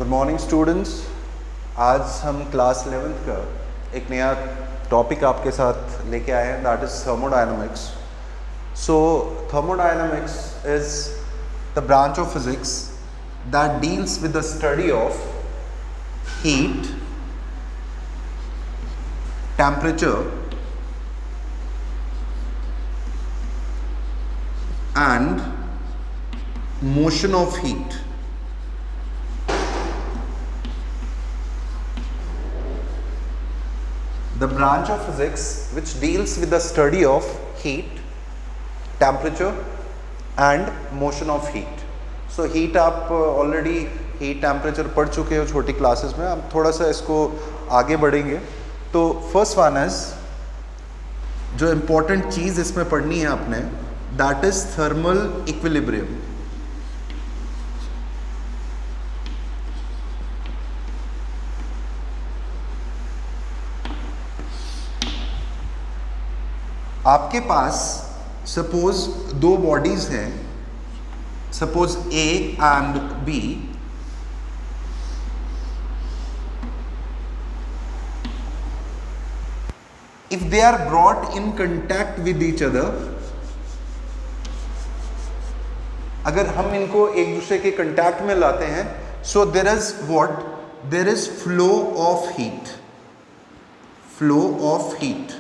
Good morning students. आज हम class 11th का एक नया टॉपिक आपके साथ लेके आए हैं, that is thermodynamics. So thermodynamics is the branch of physics that deals with the study of heat, temperature and motion of heat. The branch of physics which deals with the study of heat, temperature and motion of heat. So heat आप already heat temperature पढ़ चुके हो छोटी classes में, हम थोड़ा सा इसको आगे बढ़ेंगे। तो फर्स्ट वन इज जो इम्पोर्टेंट चीज़ इसमें पढ़नी है आपने, that is thermal equilibrium. आपके पास सपोज दो बॉडीज हैं, suppose A and B. If they are brought in contact with each other, अगर हम इनको एक दूसरे के कंटैक्ट में लाते हैं, so there is what, there is flow of heat. Flow of heat,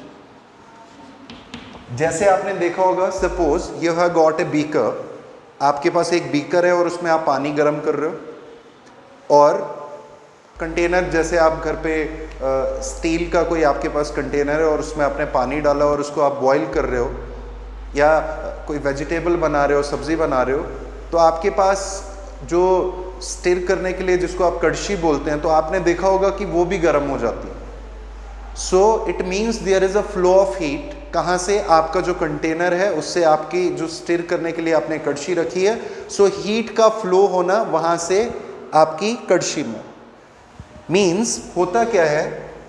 जैसे आपने देखा होगा, suppose you have got a beaker. आपके पास एक बीकर है और उसमें आप पानी गर्म कर रहे हो, और कंटेनर, जैसे आप घर पे स्टील का कोई आपके पास कंटेनर है और उसमें आपने पानी डाला और उसको आप बॉईल कर रहे हो, या कोई वेजिटेबल बना रहे हो, सब्जी बना रहे हो, तो आपके पास जो स्टिर करने के लिए जिसको आप कड़छी बोलते हैं, तो आपने देखा होगा कि वो भी गर्म हो जाती है। So it means there is a flow of heat. कहाँ से? आपका जो कंटेनर है उससे आपकी जो स्टिर करने के लिए आपने कड़छी रखी है, सो हीट का फ्लो होना वहाँ से आपकी कड़छी में। मीन्स होता क्या है,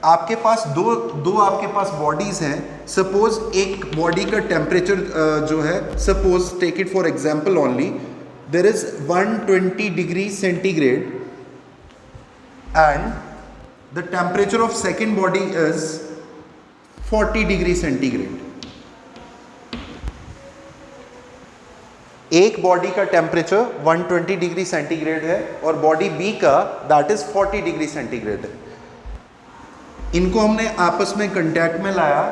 आपके पास दो आपके पास बॉडीज हैं। सपोज एक बॉडी का टेम्परेचर जो है, suppose take it for example only, there is 120 degree centigrade and the temperature of second body is 40 degree centigrade. एक बॉडी का टेम्परेचर 120 डिग्री सेंटीग्रेड है और बॉडी बी का दैट इज 40 डिग्री सेंटीग्रेड है। इनको हमने आपस में कंटैक्ट में लाया,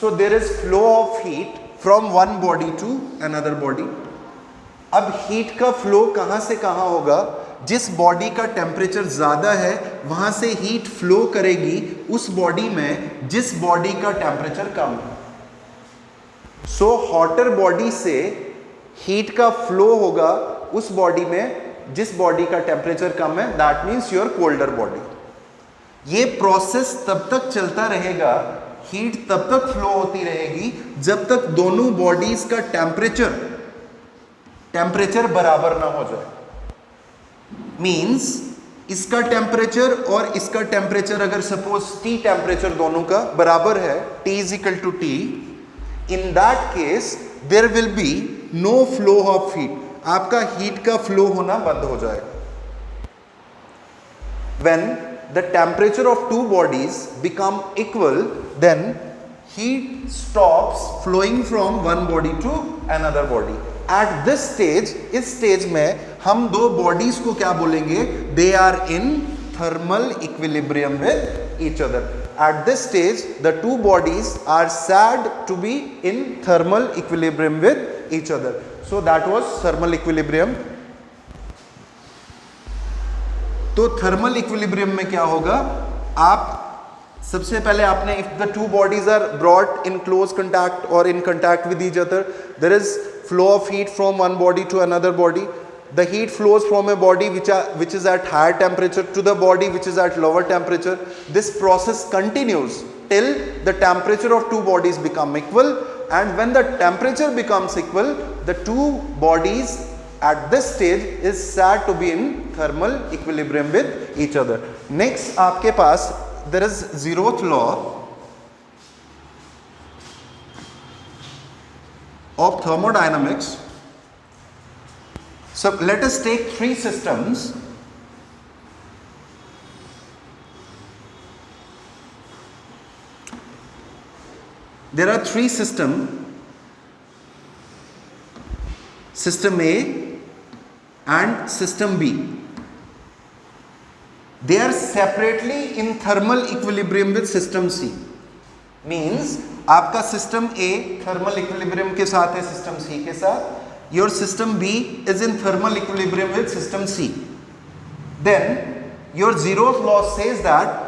so there is flow of heat from one body to another body. अब हीट का फ्लो कहाँ से कहाँ होगा? जिस बॉडी का टेम्परेचर ज़्यादा है वहाँ से हीट फ्लो करेगी उस बॉडी में जिस बॉडी का टेम्परेचर कम है। सो हॉटर बॉडी से हीट का फ्लो होगा उस बॉडी में जिस बॉडी का टेम्परेचर कम है, that means your colder body. ये प्रोसेस तब तक चलता रहेगा, हीट तब तक फ्लो होती रहेगी जब तक दोनों बॉडीज का टेम्परेचर बराबर ना हो जाए। मींस इसका टेम्परेचर और इसका टेम्परेचर अगर सपोज टी टेम्परेचर दोनों का बराबर है, T is equal to T, in that case there will be no flow of heat. आपका हीट का फ्लो होना बंद हो जाएगा। When the temperature of two bodies become equal, then heat stops flowing from one body to another body. At this stage, इस stage में हम दो बॉडीज को क्या बोलेंगे? They are in thermal equilibrium with each other. At this stage, the two bodies are said to be in thermal equilibrium with each other. So that was thermal equilibrium. तो thermal equilibrium में क्या होगा? आप सबसे पहले आपने, if the two bodies are brought in close contact और in contact with each other, there is flow of heat from one body to another body. The heat flows from a body which is at higher temperature to the body which is at lower temperature. This process continues till the temperature of two bodies become equal, and when the temperature becomes equal, the two bodies at this stage is said to be in thermal equilibrium with each other. Next आपके पास there is zeroth law of thermodynamics. So let us take three systems. there are three system A and system B. They are separately in thermal equilibrium with system C. Means आपका system A thermal equilibrium के साथ है system C के साथ. Your system B is in thermal equilibrium with system C. Then your zeroth law says that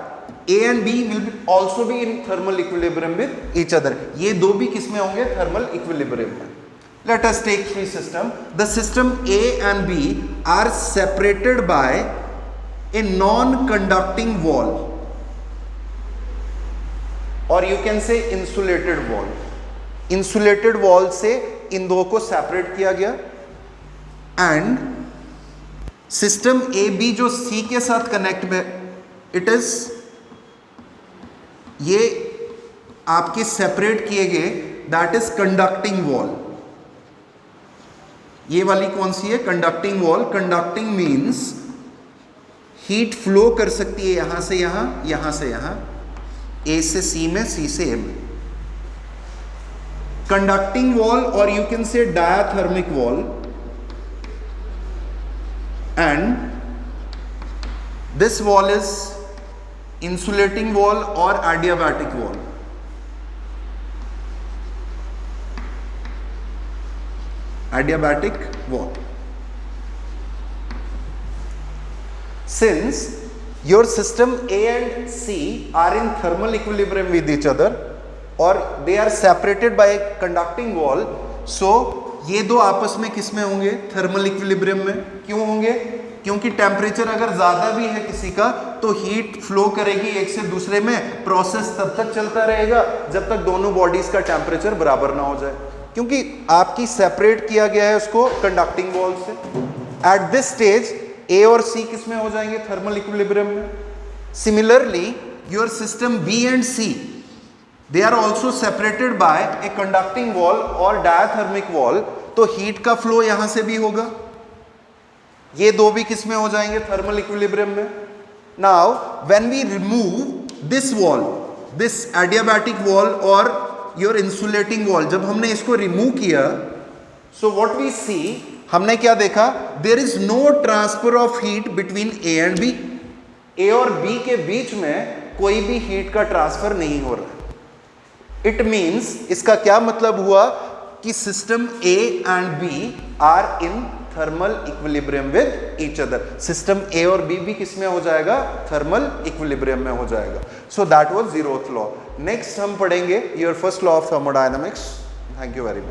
A and B will also be in thermal equilibrium with each other. ये दो भी किस में होंगे? Thermal equilibrium में. Let us take three system. The system A and B are separated by a non-conducting wall, or you can say insulated wall. Insulated wall से इन दो को separate किया गया. And system A B जो C के साथ connect में, it is ये आपके सेपरेट किए गए, दैट इज कंडक्टिंग वॉल. ये वाली कौन सी है? Conducting wall. Conducting means heat flow कर सकती है यहां से यहां, यहां से यहां, ए से सी में, सी से ए में. कंडक्टिंग वॉल, और you can say diathermic wall. And this wall is insulating wall or adiabatic wall. Adiabatic wall. Since your system A and C are in thermal equilibrium with each other or they are separated by a conducting wall, so ये दो आपस में किस में होंगे? Thermal equilibrium में. क्यों होंगे? क्योंकि टेम्परेचर अगर ज़्यादा भी है किसी का तो हीट फ्लो करेगी एक से दूसरे में. प्रोसेस तब तक चलता रहेगा जब तक दोनों बॉडीज का टेम्परेचर बराबर ना हो जाए, क्योंकि आपकी सेपरेट किया गया है उसको कंडक्टिंग वॉल से. एट दिस स्टेज ए और सी किस में हो जाएंगे? थर्मल इक्विलिब्रियम में. Similarly your system B and C, they are also separated by a conducting wall और डायाथर्मिक वॉल. तो हीट का फ्लो यहां से भी होगा. ये दो भी किस में हो जाएंगे? थर्मल इक्विलिब्रियम में. Now when we remove this wall, this adiabatic wall और योर इंसुलेटिंग वॉल, जब हमने इसको रिमूव किया, सो व्हाट वी सी, हमने क्या देखा? There is no transfer of heat between A and B. A और बी के बीच में कोई भी हीट का ट्रांसफर नहीं हो रहा. इट मीन्स, इसका क्या मतलब हुआ कि system A and B are in thermal equilibrium with each other. System A और बी भी किस में हो जाएगा? थर्मल इक्विलिब्रियम में हो जाएगा. So that was zeroth law. Next हम पढ़ेंगे your first law of thermodynamics. Thank you very much.